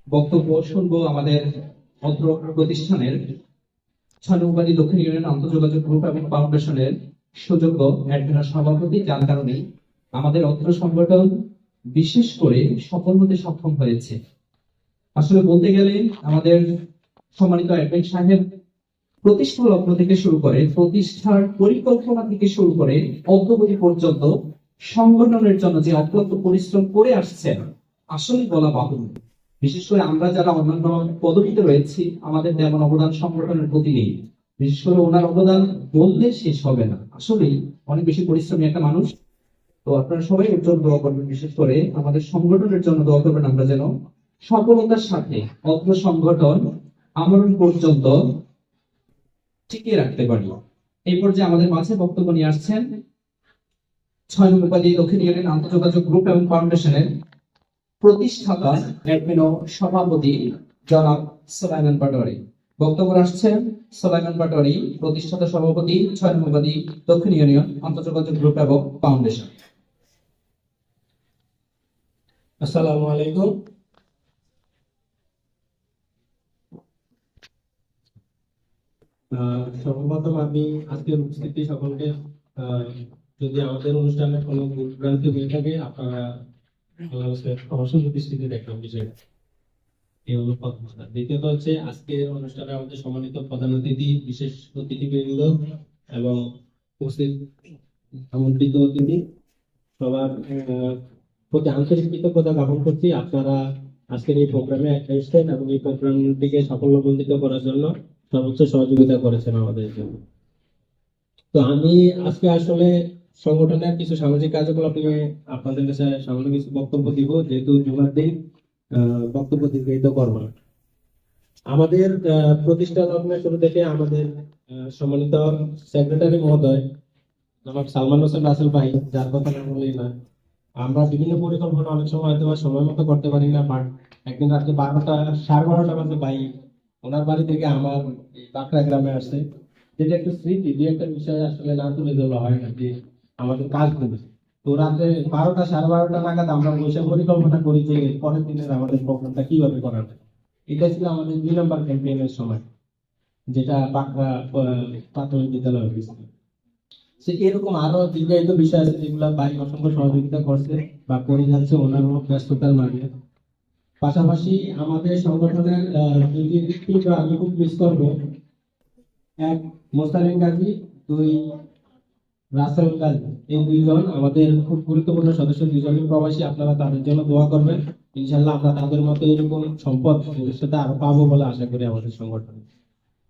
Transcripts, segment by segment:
বক্তব্য শুনবো আমাদের অত্র প্রতিষ্ঠানের 6 নম্বরী দক্ষিণ ইউনিয়ন আন্তঃযোগাযোগ গ্রুপ এবং ফাউন্ডেশনের সুযোগ্য অ্যাডমিন সভাপতি, যার কারণে আমাদের অত্র সংগঠন বিশেষ করে সফল হতে সক্ষম হয়েছে। আসলে বলতে গেলে আমাদের সম্মানিত অ্যাডমিন সাহেব প্রতিষ্ঠা লগ্ন থেকে শুরু করে, প্রতিষ্ঠার পরিকল্পনা থেকে শুরু করে অদ্যবধি পর্যন্ত সংগঠনের জন্য যে অক্লান্ত পরিশ্রম করে আসছেন, আসলে বলা বাহুল্য। বিশেষ করে আমরা যারা অন্যান্য পদবিতে রয়েছি, আমাদের তেমন অবদান সংগঠনের প্রতি নেই। বিশেষ করে ওনার অবদান বললে শেষ হবে না। আসলেই অনেক বেশি পরিশ্রমী একটা মানুষ। তো আপনারা সবাই এর জন্য দোয়া করবেন, বিশেষ করে আমাদের সংগঠনের জন্য দোয়া করবেন, আমরা যেন সফলতার সাথে অত্র সংগঠন আমরণ পর্যন্ত টিকিয়ে রাখতে পারি। এই পর্যায়ে আমাদের মাঝে বক্তব্য নিয়ে আসছেন 6 নম্বরী দক্ষিণ ইউনিয়ন আন্তঃযোগাযোগ গ্রুপ এবং ফাউন্ডেশনের প্রতিষ্ঠাতা অ্যাডমিন ও সভাপতি জনাব সোলাইমান পাটোয়ারি। বক্তব্য আসছেন সোলাইমান পাটোয়ারি, প্রতিষ্ঠাতা সভাপতি 6 নম্বরী দক্ষিণ ইউনিয়ন আন্তঃযোগাযোগ গ্রুপ এবং ফাউন্ডেশন। আসসালামু আলাইকুম। সর্বপ্রথম আমি আজকের উপস্থিতি সকলকে যদি আমাদের অনুষ্ঠানে কোনো ভুলভ্রান্তি হয়ে থাকে আপনারা অবশ্যই দৃষ্টিতে দেখবেন বিষয়টা। এই হলো প্রথম কথা। দ্বিতীয়ত হচ্ছে আজকের অনুষ্ঠানে আমাদের সম্মানিত প্রধান অতিথি, বিশেষ অতিথিবৃন্দ এবং উপস্থিত আমন্ত্রিত অতিথি সবার প্রতি আন্তরিক কৃতজ্ঞতা জ্ঞাপন করছি। আপনারা আজকের এই প্রোগ্রামে এসেছেন এবং এই প্রোগ্রামটিকে সাফল্যমণ্ডিত করার জন্য সর্বোচ্চ সহযোগিতা করেছেন আমাদের জন্য। তো আমি আজকে আসলে সংগঠনের কিছু সামাজিক কার্যকলাপ নিয়ে আপনাদের কাছে সামান্য কিছু বক্তব্য দিব, যেহেতু জুমার দিন বক্তব্য দীর্ঘায়িত করব না। আমাদের প্রতিষ্ঠা লগ্নের শুরু থেকে আমাদের সম্মানিত সেক্রেটারি মহোদয় জনাব সালমান হোসেন রাসেল ভাই, যার কথা না বলেই না, আমরা বিভিন্ন পরিকল্পনা অনেক সময় হয়তো সময় মতো করতে পারি না, বাট একদিন রাত্রে 12টা 12:30 বাজে ভাই ওনার বাড়ি থেকে আমার বাঁকড়া গ্রামে আসছে, যেটা একটু স্মৃতি, যে একটা বিষয় আসলে না তুলে ধরা হয় না, যে আমাদের কাজ করবে। তো রাত্রে 12টা 12:30 নাগাদ আমরা বসে পরিকল্পনা করি যে পরের দিনের আমাদের প্রোগ্রামটা কিভাবে করা যায়। এটা ছিল আমাদের 2 নম্বর ক্যাম্পেইনের সময়, যেটা বাঁকড়া প্রাথমিক বিদ্যালয় হয়েছিল। এরকম আরো দীর্ঘায়িত বিষয় আছে যেগুলো ভাই অসংখ্য সহযোগিতা করছে বা করে যাচ্ছে ওনার ব্যস্ততার মাঝে। পাশাপাশি আমাদের সংগঠনের দুটি টিমকে আমি খুব মিস করবো। এক মোস্তালিম গাজী, দুই রাসেল গাজী। এই দুইজন আমাদের খুব গুরুত্বপূর্ণ সদস্য, দুইজনই প্রবাসী। আপনারা তাদের জন্য দোয়া করবেন। ইনশাল্লাহ আমরা তাদের মতো এরকম সম্পদ ভবিষ্যতে আরো পাবো বলে আশা করি আমাদের সংগঠনে।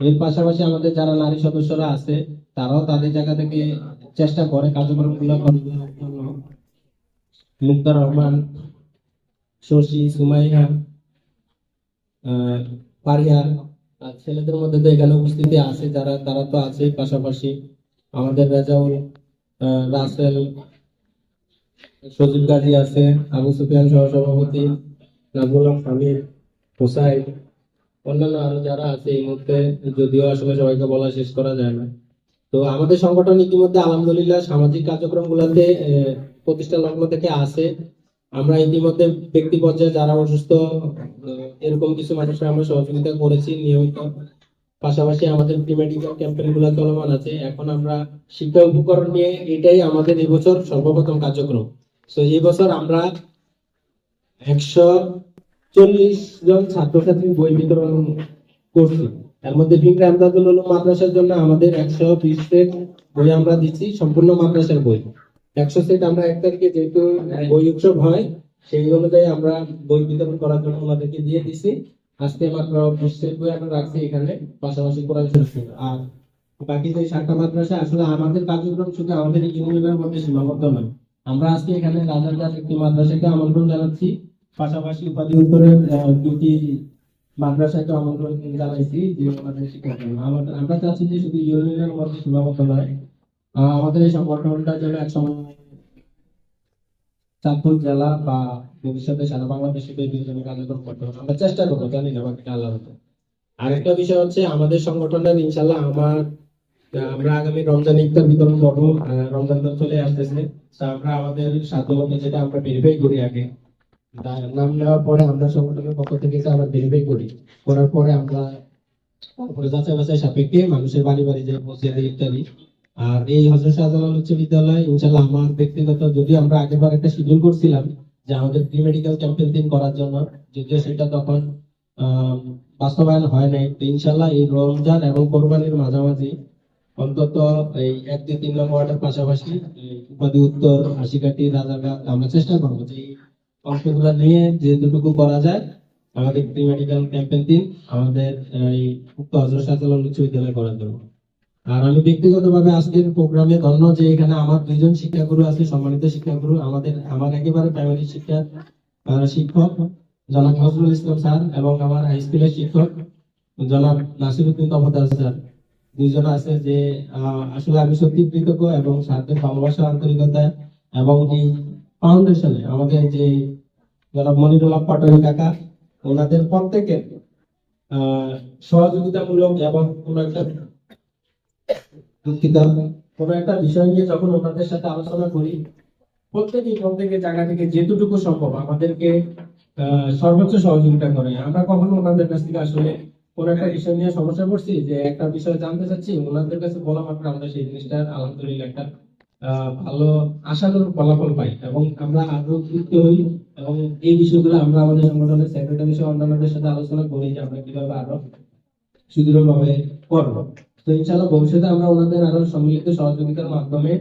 এর পাশাপাশি আমাদের যারা নারী সদস্যরা আছে তারাও তাদের জায়গা থেকে চেষ্টা করে কার্যক্রমগুলো করার জন্য। মুক্তার রহমান, শশী, সুমাইয়া, পারিয়া, আর ছেলেদের মধ্যে তো এখানে উপস্থিতি আছে যারা, তারা তো আছে। পাশাপাশি আমাদের রেজাউল, রাসেল, সজীব গাজী আছে, আবু সুফিয়ান সহসভাপতি, নাজমুল হক আমির, হুসাইন, অন্যান্য আরো যারা আছে এই মুহূর্তে, যদিও আসলে সবাইকে বলা শেষ করা যায় না। তো আমাদের সংগঠন ইতিমধ্যে আলহামদুলিল্লাহ সামাজিক কার্যক্রম গুলাতে প্রতিষ্ঠা লগ্ন থেকে আছে। আমরা ইতিমধ্যে ব্যক্তি পর্যায়ে যারা অসুস্থ এরকম কিছু মানুষের আমরা সহযোগিতা করেছি নিয়মিত। পাশাপাশি আমাদের প্রি মেডিকেল ক্যাম্পেইন গুলো চলমান আছে। এখন আমরা শিক্ষা উপকরণ নিয়ে, এটাই আমাদের এই বছর সর্বপ্রথম কার্যক্রম। তো এই বছর আমরা 140 জন ছাত্রছাত্রী বই বিতরণ করছি। এর মধ্যে ফিকরে আমদাদুল উলুম মাদ্রাসার জন্য আমাদের 120 সেট বই আমরা দিচ্ছি, সম্পূর্ণ মাদ্রাসার বই। 100 সেট আমরা 1 তারিখে যেহেতু বই উৎসব হয় সেই অনুযায়ী আমরা বই বিতরণ করার জন্য আমাদেরকে দিয়ে দিছি। আজকে মাত্র 20 সেট বই আমরা রাখছি এখানে, পাশাপাশি কোরআন শরীফ। আর বাকি যে 7টা মাদ্রাসা, আসলে আমাদের কার্যক্রম শুধু আমাদের ইউনিয়নের মধ্যে সীমাবদ্ধ নয়। আমরা আজকে এখানে রাজারঘাট একটি মাদ্রাসাকে আমন্ত্রণ জানাচ্ছি, পাশাপাশি উপাধি উত্তরের দুটি মাদ্রাসাকে আমন্ত্রণ জানাইছি যে আমাদের শিক্ষা আমরা চাচ্ছি যে শুধু ইউনিয়নের মধ্যে সীমাবদ্ধ নয়, আমাদের এই সংগঠনটা যেন এক সময় চাঁদপুর জেলা বা ভবিষ্যতে সারা বাংলাদেশে বিভিন্ন কার্যক্রম করতে হবে। আমরা চেষ্টা করবো, জানি না বাকিটা আল্লাহ হাতে। আরেকটা বিষয় হচ্ছে আমাদের সংগঠনের ইনশাল্লাহ আমরা আগামী রমজান ইফতার বিতরণ করবো। রমজান তো চলে আসতেছে, আমরা আমাদের সাধ্য মতো যেটা আমরা ভেরিফাই করি আগে, নাম নেওয়ার পরে আমরা সংগঠনের পক্ষ থেকে এটা আবার ভেরিফাই করি, করার পরে আমরা তারপরে যাচাই বাছাই সাপেক্ষে মানুষের বাড়ি বাড়ি যে পৌঁছে দিই ইত্যাদি। আর এই হযরত শাহজালাল উচ্চ বিদ্যালয় ইনশাআল্লাহ আমার ব্যক্তিগত, যদিও আমরা আগেরবার একটা শিডিউল করছিলাম যে আমাদের প্রি মেডিকেল ক্যাম্পেইন দিন করার জন্য, যদিও সেটা তখন বাস্তবায়ন হয় নাই। তো ইনশাআল্লাহ এই রমজান এবং কোরবানির মাঝামাঝি অন্তত এই 1, 2, 3 নং ওয়ার্ডের পাশাপাশি এই উপাধি উত্তর, হাসিকাটি, রাজারঘাট আমরা চেষ্টা করবো যে এই অংশগুলো নিয়ে যে দুটুকু করা যায় আমাদের প্রি মেডিকেল ক্যাম্পেইন দিন আমাদের এই উক্ত হযরত শাহজালাল উচ্চ বিদ্যালয় করার জন্য। আর আমি ব্যক্তিগতভাবে আজকের প্রোগ্রামে ধন্য যে এখানে আমার 2জন শিক্ষাগুরু আছে, সম্মানিত শিক্ষাগুরু, আমার একেবারে প্রাইমারি শিক্ষার শিক্ষক জনাব নজরুল ইসলাম স্যার এবং আমার হাই স্কুলের শিক্ষক জনাব নাসিরউদ্দিন তফদার স্যার, 2জন আছে যে আসলে আমি সত্যি কৃতজ্ঞ এবং স্যারদের ভালোবাসা, আন্তরিকতা এবং এই ফাউন্ডেশনে আমাদের যে জনাব মনিরুল্লাহ পাটোয়ারি কাকা, ওনাদের প্রত্যেকের সহযোগিতামূলক এবং কোনো একটা বিষয় নিয়ে যখন ওনাদের সাথে আলোচনা করি, প্রত্যেকের জায়গা থেকে যেটুকু সম্ভব আমাদেরকে সর্বোচ্চ সহযোগিতা করে। আমরা কখনো ওনাদের কাছ থেকে আসলে কোনো একটা বিষয় নিয়ে সমস্যা পড়ছি, যে একটা বিষয় জানতে চাচ্ছি, ওনাদের কাছে বলা মাত্র আমরা সেই জিনিসটা আলহামদুলিল্লাহ একটা ভালো আশানুরূপ ফলাফল পাই এবং আমরা আরো উদ্বুদ্ধ হই এবং এই বিষয়গুলো আমরা আমাদের সংগঠনের সেক্রেটারি সহ অন্যান্যদের সাথে আলোচনা করি যে আমরা কিভাবে আরো সুদৃঢ়ভাবে করবো। তো ইনশাআল্লাহ ভবিষ্যতে আমরা ওনাদের আরো সম্মিলিত সহযোগিতার মাধ্যমে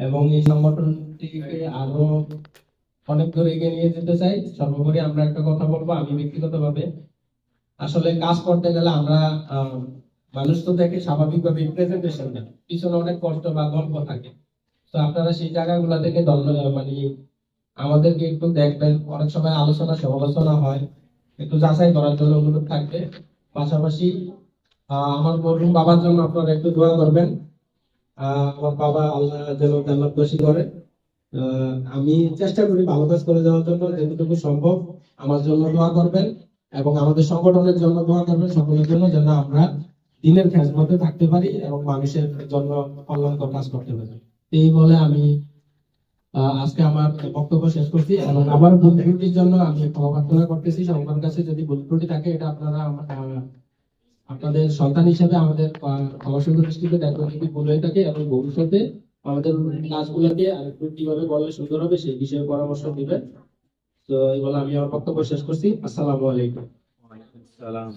এবং এই সংগঠনটিকে আরো অনেক দূর এগিয়ে নিয়ে যেতে চাই। সর্বোপরি আমরা একটা কথা বলবো, আমি ব্যক্তিগতভাবে আসলে কাজ করতে গেলে আমরা মানুষ তো দেখে স্বাভাবিকভাবে প্রেজেন্টেশনটা, পিছনে অনেক কষ্ট বা গল্প থাকে। তো আপনারা সেই জায়গাগুলো থেকে মানে আমাদেরকে একটু দেখবেন, অনেক সময় আলোচনা সমালোচনা হয়, একটু যাচাই করার জন্য অনুরোধ থাকবে। পাশাপাশি আমার মরহুম বাবার জন্য আপনারা একটু দোয়া করবেন। আমার বাবা আল্লাহ যেন জান্নাত নসিব করে। আমি চেষ্টা করি ভালো কাজ করে যাওয়ার জন্য, যতটুকু সম্ভব আমার জন্য দোয়া করবেন এবং আমাদের সংগঠনের জন্য দোয়া করবেন, সকলের জন্য, যেন আমরা দিনের খেজমতে থাকতে পারি এবং মানুষের জন্য কল্যাণকর কাজ করতে পারি। এই বলে আমি আজকে আমার বক্তব্য শেষ করছি এবং আমার ভুল ত্রুটির জন্য আমি ক্ষমা প্রার্থনা করতেছি সবার কাছে। যদি ভুল ত্রুটি থাকে এটা আপনারা আপনাদের সন্তান হিসেবে আমাদের ক্ষমাসুন্দর দৃষ্টিতে দেখবেন যদি ভুল হয়ে থাকে, এবং ভবিষ্যতে আমাদের কাজগুলোকে আরেকটু কিভাবে বললে সুন্দর হবে সেই বিষয়ে পরামর্শ দিবেন। তো এই বলে আমি আমার বক্তব্য শেষ করছি। আসসালামু আলাইকুম। ওয়ালাইকুম আসসালাম।